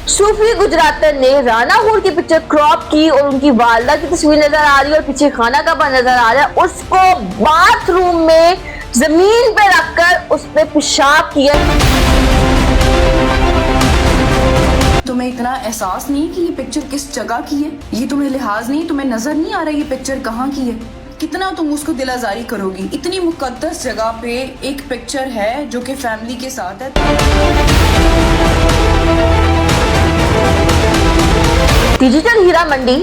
सूफी गुजरातन ने राना हूर की पिक्चर क्रॉप की और उनकी वालदा की तस्वीर नजर आ रही है और पीछे खाना काबा नजर आ रहा है, उसको बाथरूम में जमीन पे रखकर उस पे पेशाब किया। तुम्हें इतना एहसास नहीं कि ये पिक्चर किस जगह की है? ये तुम्हें लिहाज नहीं, तुम्हें नजर नहीं आ रहा ये पिक्चर कहाँ की है? कितना तुम उसको दिलाजारी करोगी? इतनी मुकद्दस जगह पे एक पिक्चर है जो कि फैमिली के साथ है। डिजिटल हीरा मंडी,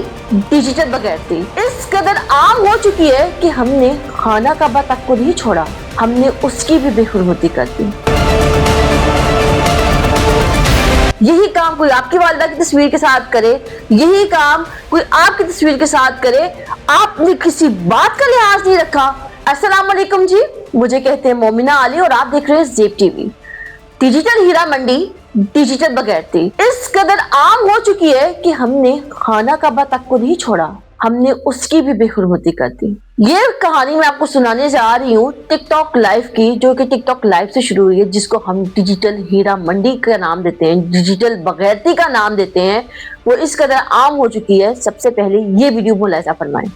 डिजिटल बगैरती इस कदर आम हो चुकी है कि हमने खाना काबा तक को नहीं छोड़ा, हमने उसकी भी बेहुरमती कर दी। यही काम कोई आपकी वालिदा की तस्वीर के साथ करे, यही काम कोई आपकी तस्वीर के साथ करे, आपने किसी बात का लिहाज नहीं रखा। अस्सलाम वालेकुम जी, मुझे कहते हैं मोमिना अली और आप देख रहे हैं ज़ेब TV. Digital Heera Mandi, digital बगैरती इस कदर आम हो चुकी है कि हमने खाना काबा तक को नहीं छोड़ा, हमने उसकी भी बेहुरमती कर दी। ये कहानी मैं आपको सुनाने जा रही हूँ टिकटॉक लाइव की, जो कि टिकटॉक लाइव से शुरू हुई है, जिसको हम डिजिटल हीरा मंडी का नाम देते हैं, डिजिटल बगैरती का नाम देते हैं। वो इस कदर आम हो चुकी है। सबसे पहले ये वीडियो मुलाहिजा फरमाएं।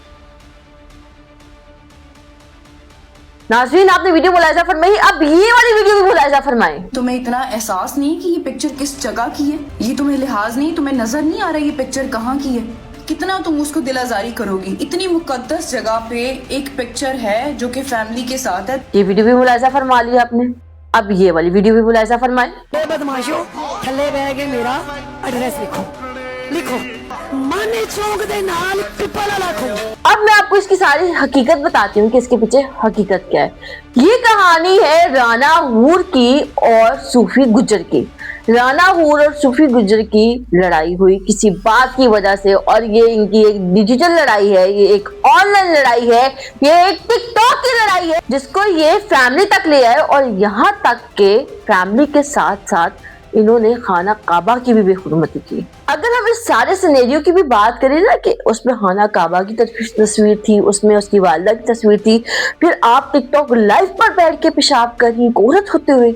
नाज़रीन, आपने वीडियो मुलाहिजा फरमाई, अब ये वाली वीडियो भी मुलाहिजा फरमाएं। तुम्हें इतना एहसास नहीं कि ये पिक्चर किस जगह की है? ये तुम्हें लिहाज नहीं, तुम्हें नजर नहीं आ रहा ये पिक्चर कहाँ की है? कितना तुम उसको दिलाजारी करोगी? इतनी मुकद्दस जगह पे एक पिक्चर है जो कि फैमिली के साथ है। ये वीडियो भी मुलाहिजा फरमा लिया आपने, अब ये वाली वीडियो भी मुलाहिजा फरमाएं। बदमाशो थले बह के मेरा एड्रेस लिखो, लिखो माने चौक दे नाल पिपल वाला खो। अब मैं आपको इसकी सारी हकीकत बताती हूँ कि इसके पीछे हकीकत क्या है। ये कहानी है राना हूर की और सूफी गुज्जर की। राना हूर और सूफी गुज्जर की लड़ाई हुई किसी बात की वजह से, और ये इनकी एक डिजिटल लड़ाई है, ये एक ऑनलाइन लड़ाई है, ये एक टिकटॉक की लड़ाई है, जिसको ये फैमिली तक ले आए। और यहाँ तक के फैमिली के साथ साथ इन्होंने खाना काबा की भी बेहुरमती की। अगर हम इस सारे सिनेरियो की भी बात करें ना, कि उसमें खाना काबा की तस्वीर थी, उसमें उसकी वालिदा की तस्वीर थी, फिर आप टिकटॉक लाइव पर बैठ के पेशाब कर रही औरत होते हुए,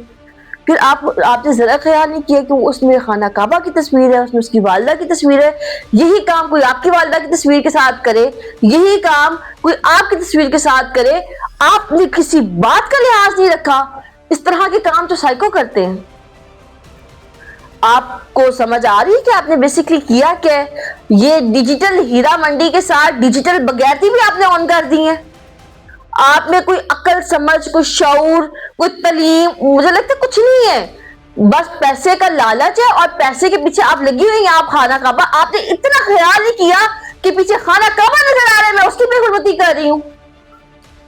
फिर आपने जरा ख्याल नहीं किया कि उसमें खाना काबा की तस्वीर है, उसमें उसकी वालिदा की तस्वीर है। यही काम कोई आपकी वालिदा की तस्वीर के साथ करे, यही काम कोई आपकी तस्वीर के साथ करे, आपने किसी बात का लिहाज नहीं रखा। इस तरह के काम तो साइको करते हैं। आपको समझ आ रही है कि आपने बेसिकली किया क्या है? ये डिजिटल हीरा मंडी के साथ डिजिटल बगैरती भी आपने ऑन कर दी है। आप में कोई अक्ल समझ, कोई शऊर, कोई तलीम, मुझे लगता है कुछ नहीं है। बस पैसे का लालच है और पैसे के पीछे आप लगी हुई हैं। आप खाना काबा, आपने इतना ख्याल नहीं किया कि पीछे खाना काबा नजर आ रहा है, मैं उसकी बेहुरमती कर रही हूँ।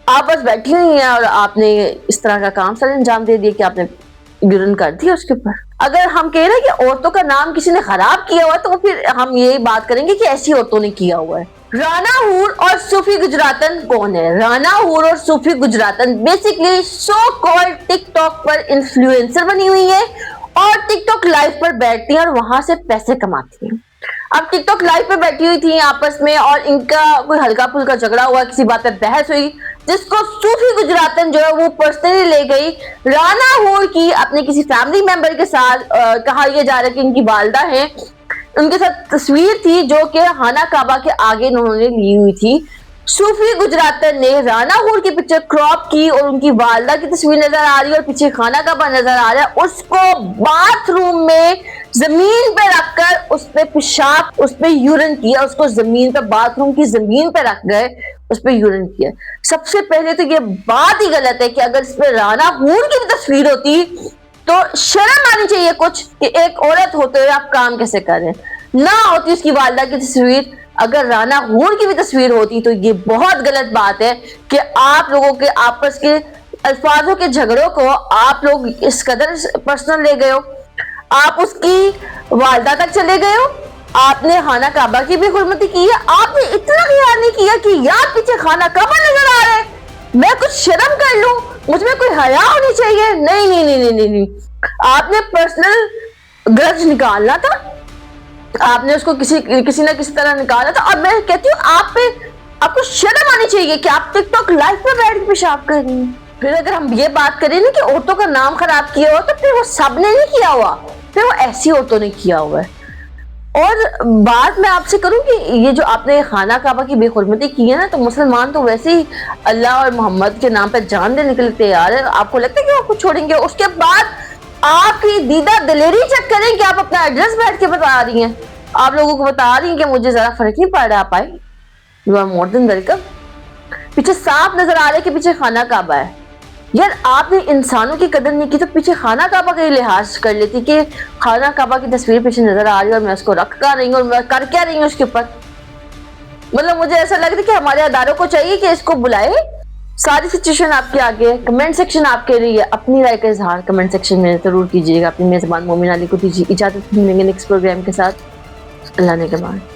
आप बस बैठी हुई हैं और आपने इस तरह का काम सर अंजाम दे दिया कि आपने यूरिन कर दिया उसके ऊपर। अगर हम कह रहे हैं कि औरतों का नाम किसी ने खराब किया हुआ है, तो फिर हम ये बात करेंगे कि ऐसी औरतों ने किया हुआ है। राना हूर और सूफी गुजरातन कौन है? राना हूर और सूफी गुजरातन बेसिकली सो कॉल्ड टिकटॉक पर इन्फ्लुएंसर बनी हुई है और टिकटॉक लाइव पर बैठती हैं और वहां से पैसे कमाती हैं। अब टिकटॉक लाइव पे बैठी हुई थी आपस में, और इनका कोई हल्का फुल्का झगड़ा हुआ, किसी बात पे बहस हुई, जिसको सूफी गुजरातन जो है वो पर्सनली ले गई राना हूर की अपने किसी फैमिली मेंबर के साथ। कहा यह जा रहा है कि इनकी वालिदा है, उनके साथ तस्वीर थी जो कि खाना काबा के आगे उन्होंने ली हुई थी। सूफी गुजरातन ने राना हूर की पिक्चर क्रॉप की और उनकी वालिदा की तस्वीर नजर आ रही है और पीछे खाना काबा नजर आ रहा है, उसको बाथरूम में जमीन पे रखकर उस पे पेशाब, उस पे यूरिन किया, उसको जमीन पे, बाथरूम की जमीन पे रख गए, उस पे यूरिन किया। सबसे पहले तो ये बात ही गलत है कि अगर इस पे राना हूर की भी तस्वीर होती तो शर्म आनी चाहिए कुछ, कि एक औरत होते हुए आप काम कैसे कर रहे हैं। ना होती उसकी वालिदा की तस्वीर, अगर राना हूर की भी तस्वीर होती तो ये बहुत गलत बात है कि आप लोगों के आपस के अल्फाजों के झगड़ों को आप लोग इस कदर पर्सनल ले गए हो। आप उसकी वालिदा तक चले गए हो, आपने खाना काबा की भी हुर्मती की है। आपने इतना ख्याल नहीं किया कि यार पीछे खाना काबा नजर आ रहा है, मैं कुछ शर्म कर लूं, मुझमें कोई हया होनी चाहिए। नहीं नहीं नहीं नहीं नहीं, आपने पर्सनल ग्रज निकालना था, आपने उसको किसी ना किसी तरह निकाला था। और मैं कहती हूँ आपको शर्म आनी चाहिए कि आप टिकटॉक लाइव पे बैठ के पेशाब कर रही हैं। फिर अगर हम ये बात करें ना कि औरतों का नाम खराब किया हुआ, तो फिर वो सब ने नहीं किया हुआ, फिर वो ऐसी औरतों ने किया हुआ है। اور بات میں آپ سے کروں کہ یہ جو آپ نے خانہ کعبہ کی بے حرمتی کی ہے نا، تو مسلمان تو ویسے ہی اللہ اور محمد کے نام پہ جان دینے کے لیے تیار ہے. آپ کو لگتا ہے کہ آپ کو چھوڑیں گے؟ اس کے بعد آپ کی دیدہ دلیری چیک کریں کہ آپ اپنا ایڈریس بیٹھ کے بتا رہی ہیں، آپ لوگوں کو بتا رہی ہیں کہ مجھے ذرا فرق نہیں پڑ رہا. آپ آئے، you are more than welcome. پیچھے صاف نظر آ رہا ہے کہ پیچھے خانہ کعبہ ہے. یار آپ نے انسانوں کی قدر نہیں کی تو پیچھے خانہ کعبہ کا ہی لحاظ کر لیتی کہ خانہ کعبہ کی تصویر پیچھے نظر آ رہی ہے اور میں اس کو رکھ کر رہی ہوں اور میں کر کیا رہی ہوں اس کے اوپر. مطلب مجھے ایسا لگ رہا ہے کہ ہمارے اداروں کو چاہیے کہ اس کو بلائے. ساری سچویشن آپ کے آگے ہے، کمنٹ سیکشن آپ کے لیے، اپنی رائے کا اظہار کمنٹ سیکشن میں ضرور کیجیے گا. اپنی میزبان مومن علی کو دیجیے اجازت، ملیں گے نیکسٹ پروگرام کے ساتھ. اللہ نے کے بعد.